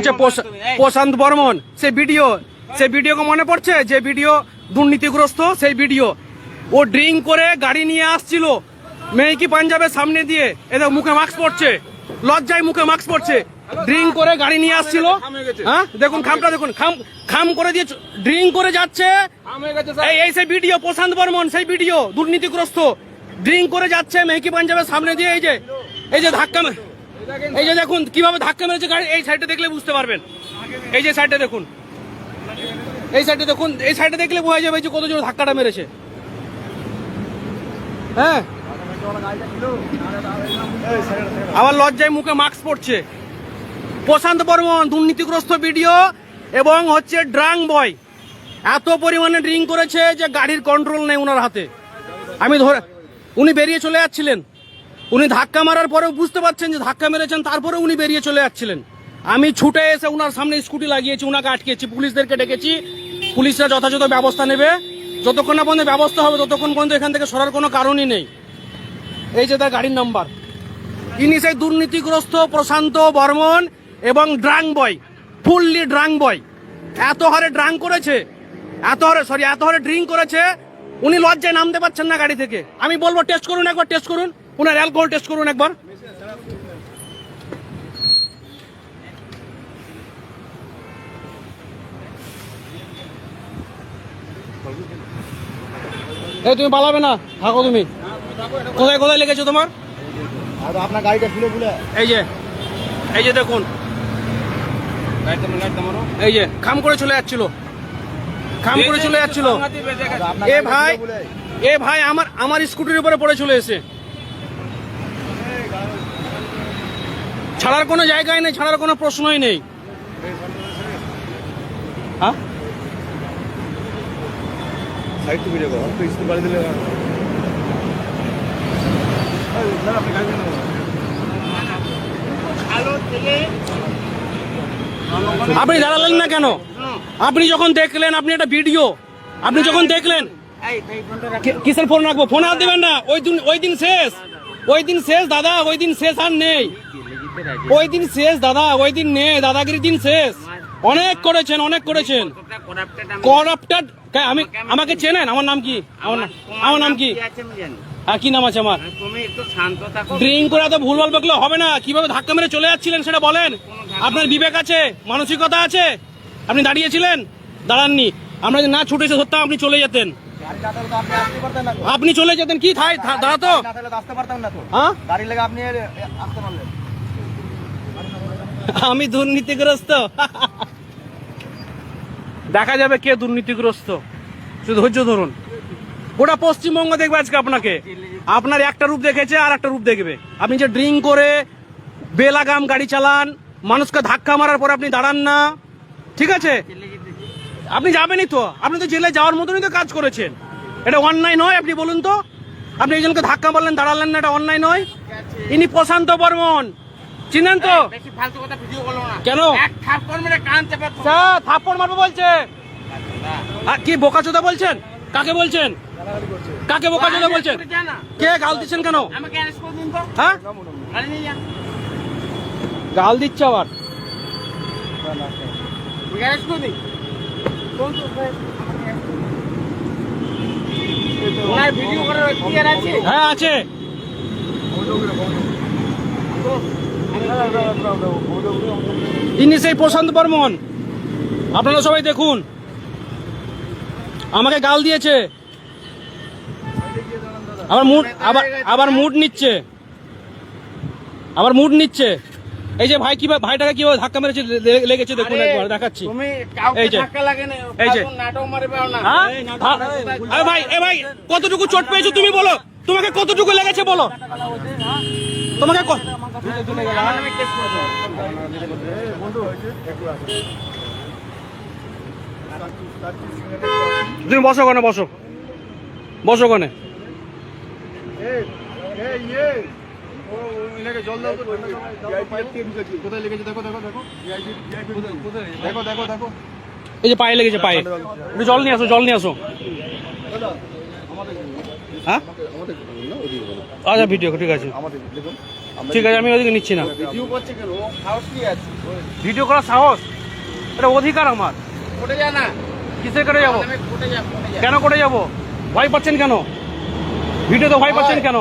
হচ্ছে প্রশান্ত বর্মন। সেই ভিডিও মনে পড়ছে, যে ভিডিও দুর্নীতিগ্রস্ত সেই ভিডিও। ও ড্রিঙ্ক করে গাড়ি নিয়ে আসছিল মেহকি পাঞ্জাবের সামনে দিয়ে, এদের মুখে মাস্ক পড়ছে, লজ্জায় মুখে মাস্ক পড়ছে। ড্রিঙ্ক করে গাড়ি নিয়ে আসছিল, হ্যাঁ দেখুন খামটা দেখুন, খাম করে দিয়ে ড্রিঙ্ক করে যাচ্ছে। এই সেই ভিডিও প্রশান্ত বর্মন, সেই ভিডিও দুর্নীতিগ্রস্ত ড্রিঙ্ক করে যাচ্ছে মেহকি পাঞ্জাবের সামনে দিয়ে। এই যে ধাক্কা, এই যে দেখুন কিভাবে ধাক্কা মেরেছে গাড়ি। এই সাইডে দেখলে বুঝতে পারবেন, এই যে সাইডে দেখুন, এই সাইডে দেখুন, এই সাইডে দেখলে বোঝা যাবে যে কত জোর ধাক্কাটা মেরেছে। হ্যাঁ, আবার লজ্জায় মুখে মাস্ক পড়ছে। প্রশান্ত বর্মন দুর্নীতিগ্রস্ত ভিডিও এবং হচ্ছে ড্রাং বয়, এত পরিমাণে ড্রিঙ্ক করেছে যে গাড়ির কন্ট্রোল নেই ওনার হাতে। আমি ধরে, উনি বেরিয়ে চলে যাচ্ছিলেন, উনি ধাক্কা মারার পরেও বুঝতে পারছেন যে ধাক্কা মেরেছেন, তারপরে উনি বেরিয়ে চলে যাচ্ছিলেন। আমি ছুটে এসে ওনার সামনে স্কুটি লাগিয়েছি, ওনাকে আটকেছি, পুলিশদেরকে ডেকেছি। পুলিশরা যথাযথ ব্যবস্থা নেবে, যতক্ষণ না পর্যন্ত ব্যবস্থা হবে ততক্ষণ পর্যন্ত এখান থেকে সরার কোনো কারণই নেই। এই যে তার গাড়ির নাম্বার। ইনি সেই দুর্নীতিগ্রস্ত প্রশান্ত বর্মন এবং ড্রাং বয়, ফুললি ড্রাং বয়। এত হারে ড্রাং করেছে, এত হারে ড্রিঙ্ক করেছে, উনি লজ্জায় নামতে পারছেন না গাড়ি থেকে। আমি বলবো টেস্ট করুন, একবার টেস্ট করুন, উনার অ্যালকোহল টেস্ট করুন একবার। এই তুমি পালাবে না, থাকো তুমি। কোথায় কোথায় লেগেছো তোমার? আপনার গাড়িটা খুলে খুলে এই যে দেখুন, এই যে খাম করে চলে যাচ্ছিল, এ ভাই আমার স্কুটির উপরে পড়ে চলে এসে। ছাড়ার কোনো জায়গায় নেই, ছাড়ার কোনো প্রশ্নই নেই। হ্যাঁ, আপনি দাঁড়ালেন না কেন? আপনি যখন দেখলেন, আপনি একটা ভিডিও, আপনি যখন দেখলেন, কিসের ফোন রাখবো? ফোন আর দেবেন না। ওই দিন শেষ দাদা, ওই দিন শেষ আর নেই। ওই দিন শেষ দাদা, ওই দিন নেই, দাদাগিরির দিন শেষ। অনেক করেছেন, অনেক করেছেন। করাপ্টেড। আমাকে চেনেন? আমার নাম কি? আমার নাম কি? আর কি নাম আছে আমার? ড্রিঙ্ক করে এত ভুলভাল বকলে হবে না। কিভাবে ধাক্কা মেরে চলে যাচ্ছিলেন সেটা বলেন। আপনার বিবেক আছে, মানসিকতা আছে? আপনি দাঁড়িয়েছিলেন? দাঁড়াননি। আমরা যদি না ছুটে এসে ধরতাম, আপনি চলে যেতেন। আপনি চলে যেতেন কি? দাঁড়াতো, আমি দুর্নীতিগ্রস্ত। দেখা যাবে কে দুর্নীতিগ্রস্ত, শুধু ধৈর্য ধরুন। গোটা পশ্চিমবঙ্গ দেখবে আজকে আপনাকে। আপনার একটা রূপ দেখেছে, আর একটা রূপ দেখবে। আপনি যে ড্রিঙ্ক করে বেলাগাম গাড়ি চালান, মানুষকে ধাক্কা মারার পরে আপনি দাঁড়ান না, ঠিক আছে? আপনি যাবেনই তো, আপনি তো জেলে যাওয়ার মতনই তো কাজ করেছেন। এটা অন্যায় নয়? আপনি বলুন তো, আপনি একজনকে ধাক্কা মারলেন, দাঁড়ালেন না, এটা অন্যায় নয়? ইনি প্রশান্ত বর্মন, চিনেন তো? কেন থাপ্পড় মারবো বলছে? কি বোকাচোদা বলছেন? কাকে বলছেন? কাকে বোকাচোদা বলছেন? কে গাল দিচ্ছেন কেন? হ্যাঁ, গাল দিচ্ছে আবার। হ্যাঁ আছে। ইনি সেই প্রশান্ত বর্মন, আপনারা সবাই দেখুন। আমাকে গাল দিয়েছে, আবার মুড নিচ্ছে। এই যে ভাই কিভাবে, ভাইটাকে কিভাবে ধাক্কা মেরেছে লেগেছে দেখুন, একবার দেখাচ্ছি। এই যে ভাই কতটুকু চোট পেয়েছো তুমি বলো? তোমাকে কতটুকু লেগেছে বলো? তোমাকে তুমি বসো কোনে, বসো কোনে। এই যে পায়ে লেগেছে, পায়ে। জল নিয়ে আসো। হ্যাঁ আমাদের না ওদিকে বলো। আচ্ছা ভিডিও ঠিক আছে আমাদের দেখুন আমরা ঠিক আছে আমি ওদিকে নিচ্ছি না ভিডিও করছে কেন ও সাহস কি আছে ভিডিও করার সাহস এটা অধিকার আমার কোটে যা না কিসে করে যাবো আমি কোটে যা কেন করে যাবো ভয় পাচ্ছেন কেন ভিডিওতে ভয় পাচ্ছেন কেন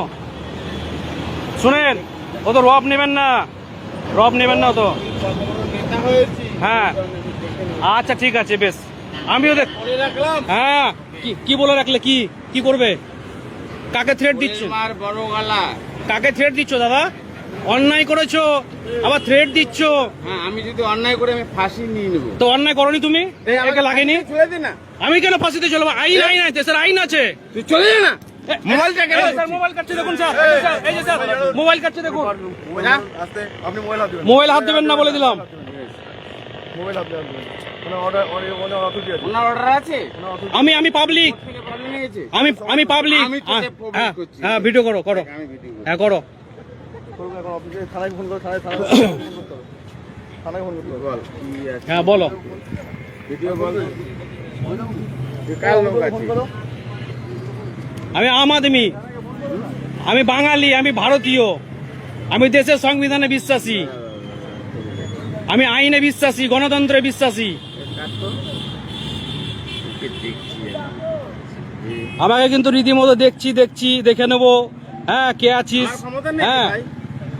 শুনেন ও তো রব নেবেন না ও তো নেতা হয়েছি হ্যাঁ আচ্ছা ঠিক আছে বেশ আমিও দেখ করে রাখলাম হ্যাঁ কি বলে রাখলে কি করবে কাকে থ্রেট দিচ্ছ মার বড় গলা কাকে থ্রেট দিচ্ছ দাদা অন্যায় করেছো আবার থ্রেট দিচ্ছ হ্যাঁ আমি যদি অন্যায় করে আমি ফাঁসি নিয়ে নেবো তো অন্যায় করনি তুমি একে লাগেনি চলে দে না আমি কেন ফাঁসিতে চলবো আইন আছে স্যার আইন আছে তুই চলে যা না মোবাইলটা কেন স্যার মোবাইল কাটছে দেখুন স্যার এই যে স্যার মোবাইল কাটছে দেখুন আস্তে আপনি মোবাইল হাত দিবেন মোবাইল হাত দেবেন না বলে দিলাম মোবাইল হাত দিবেন ওনা অর্ডার ওনা অথরিটি আছে ওনা অর্ডার আছে আমি পাবলিক থেকে প্রবলেম নিয়েছে আমি পাবলিক আমি তোকে public করছি। হ্যাঁ ভিডিও করো আমি ভিডিও হ্যাঁ করো করবে এখন অফিসে থানায় ফোন করে থানায় থানায় ফোন করতে হবে বল কি আছে হ্যাঁ বলো ভিডিও বল কাল লোক আছে আমি আম আদমি আমি বাঙালি আমি ভারতীয় আমি দেশের সংবিধানে বিশ্বাসী আমি আইনে বিশ্বাসী গণতন্ত্রে বিশ্বাসী আমাকে কিন্তু রীতিমতো দেখে নেবো হ্যাঁ কে আছিস আমার ক্ষমতা নেই হ্যাঁ ভাই।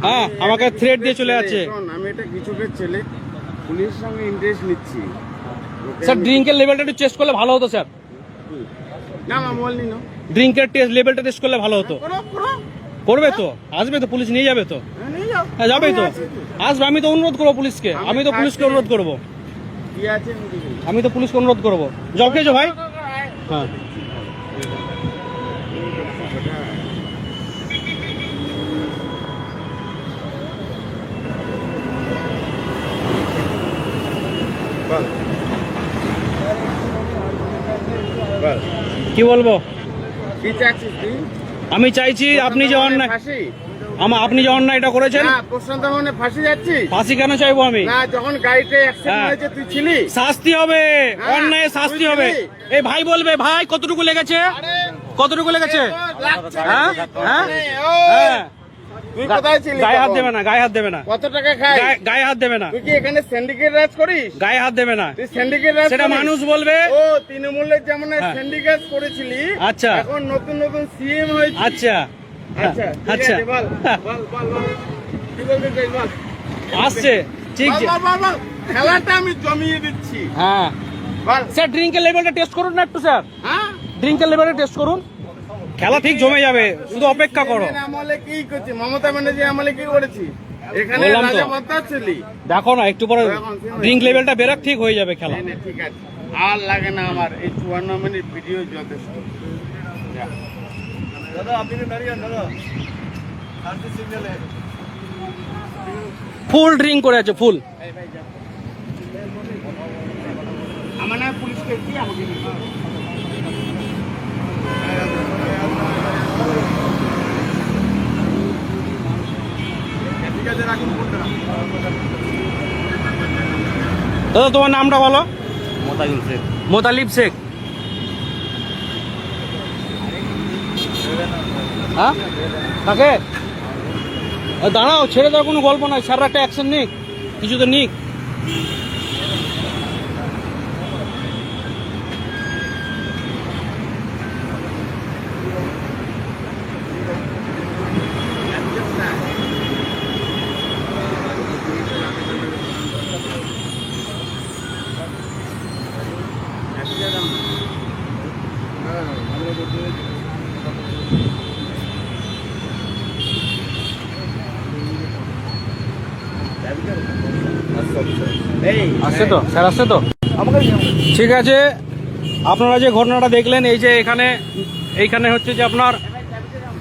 হ্যাঁ আমি আমাকে একটা থ্রেট দিয়ে কৃষকের চলে ছেলে, যাচ্ছে শোন, আমি একটা কৃষকের ছেলে পুলিশের সঙ্গে ইন্টারেস্ট নিচ্ছি ওকে স্যার আমি- ড্রিঙ্কের লেভেলটা একটু চেস্ট করলে ভালো হতো স্যার না মা মোবাইল নিনো ড্রিঙ্কের লেভেলটা টেস্ট করলে ভালো হতো করো করবে তো আসবে তো পুলিশ নিয়ে যাবে তো হ্যাঁ, নিয়ে যাও হ্যাঁ যাবেই তো আমি আছি তো। আসবে আমি তো অনুরোধ করবো পুলিশকে আমি তো পুলিশকে থাকতে- অনুরোধ করবো কি আছে আমি দেখি। আমি তো পুলিশকে অনুরোধ করবো জল খেয়েছো ভাই হ্যাঁ বল বল কি বলবো কি চাচ্ছিস তুই আমি চাইছি আপনি যে অন্যায় ফাঁসি আপনি যে অন্যায়টা করেছেন না প্রশান্ত মানে ফাঁসি যাচ্ছিস ফাঁসি কেন চাইবো আমি না যখন গাড়িতে অ্যাক্সিডেন্ট হ্যাঁ। হয়েছে তুই ছিলি শাস্তি হবে হ্যাঁ, অন্যায় শাস্তি বুঝলি? হবে এই ভাই বলবে ভাই কতটুকু লেগেছে কতটুকু লেগেছে লাগছে না, হ্যাঁ? হ্যাঁ? ওই, হ্যাঁ তুই কোথায় ছিলি গায়ে হাত তখন? দেবে না গায়ে হাত দেবে না কত টাকা খাই গায়ে হাত দেবে না তুই কি এখানে সিন্ডিকেট রাজ করিস গায়ে হাত দেবে না তুই সিন্ডিকেট রাজ সেটা করিস? মানুষ বলবে ও তৃণমূলের যেমন হ্যাঁ। সিন্ডিকেট করেছিলি আচ্ছা। এখন নতুন নতুন সিএম হয়েছে আচ্ছা আচ্ছা ঠিক আচ্ছা আছে, বল বল বল বল কি বলতে চাই বল আসছে ঠিক বল, যে বল, বল, বল। খেলাটা আমি জমিয়ে দিচ্ছি হ্যাঁ বল স্যার ড্রিঙ্কের লেভেলটা টেস্ট করুন না একটু স্যার হ্যাঁ ড্রিঙ্কের লেভেলটা টেস্ট করুন খেলা ঠিক জমে যাবে শুধু অপেক্ষা করো CNN আমলে কি করছি মমতা ব্যানার্জি আমলে কি করেছি এখানে বললাম তো। রাজা বত্তা ছিলি দেখো না একটু পরে ড্রিঙ্ক লেভেলটা বেরোক ঠিক হয়ে যাবে খেলা নে, ঠিক আছে আর লাগে না আমার এই 54 মিনিট ভিডিও যথেষ্ট যা। দাদা আপনি দাঁড়িয়ে দাদা শান্তি সিগন্যালে ফুল ড্রিঙ্ক করে আছে ফুল আমার না পুলিশকে কি আমাকে দিবে? ঠিক আছে রাখুন ফোনটা দাদা তোমার নামটা বলো মোতাজিম শেখ মোতালিব শেখ হ্যাঁ কাকে দাঁড়াও ছেড়ে দেওয়ার কোনো গল্প নয় স্যাররা একটা অ্যাকশন নিক কিছু তো নিক আসছে তো স্যার আসছে তো ঠিক আছে আপনারা যে ঘটনাটা দেখলেন এই যে এইখানে হচ্ছে যে আপনার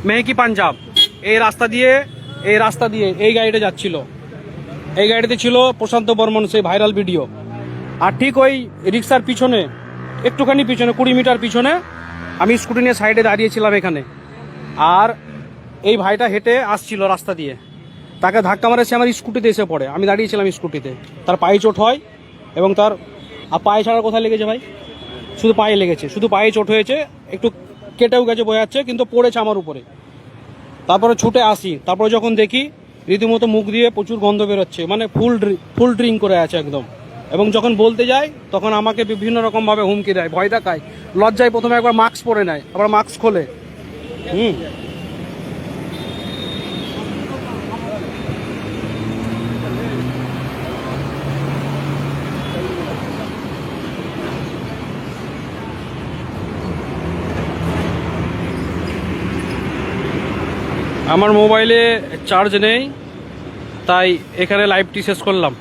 মেহকি পাঞ্জাব এই রাস্তা দিয়ে এই গাড়িটা যাচ্ছিল এই গাড়িতে ছিল প্রশান্ত বর্মন সেই ভাইরাল ভিডিও আর ঠিক ওই রিক্সার পিছনে একটুখানি পিছনে 20 মিটার পিছনে আমি স্কুটি নিয়ে সাইডে দাঁড়িয়েছিলাম এখানে আর এই ভাইটা হেঁটে আসছিল রাস্তা দিয়ে তাকে ধাক্কা মারে সে আমার স্কুটিতে এসে পড়ে আমি দাঁড়িয়েছিলাম স্কুটিতে তার পায়ে চোট হয় এবং তার পায়ে ছাড়া কোথায় লেগেছে ভাই শুধু পায়ে লেগেছে শুধু পায়ে চোট হয়েছে একটু কেটেও গেছে বোঝা যাচ্ছে, কিন্তু পড়েছে আমার উপরে। তারপরে ছুটে আসি, তারপরে যখন দেখি রীতিমতো মুখ দিয়ে প্রচুর গন্ধ বেরোচ্ছে, মানে ফুল ড্রিঙ্ক করে আছে একদম। এবং যখন বলতে যাই তখন আমাকে বিভিন্ন রকমভাবে হুমকি দেয়, ভয় দেখায়, লজ্জায় প্রথমে একবার মাস্ক পরে নেয়, আবার মাস্ক খোলে। আমার মোবাইলে চার্জ নেই, তাই এখানে লাইভটি শেষ করলাম।